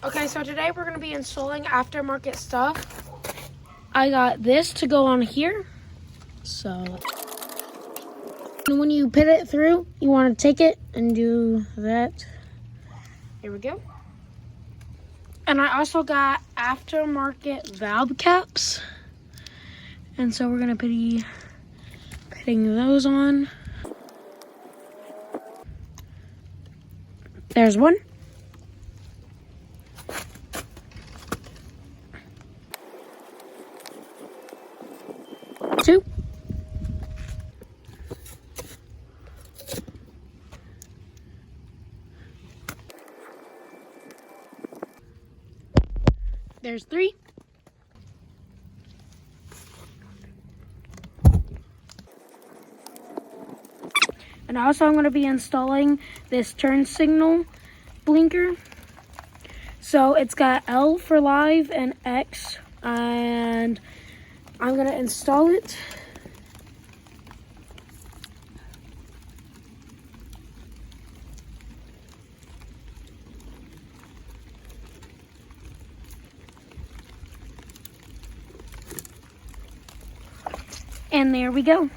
Okay, so today we're going to be installing aftermarket stuff. I got this to go on here. So, when you put it through, you want to take it and do that. Here we go. And I also got aftermarket valve caps. And so we're going to be putting those on. There's one. Two. There's three. And also I'm going to be installing this turn signal blinker. So it's got L for live and X, and I'm going to install it. And there we go.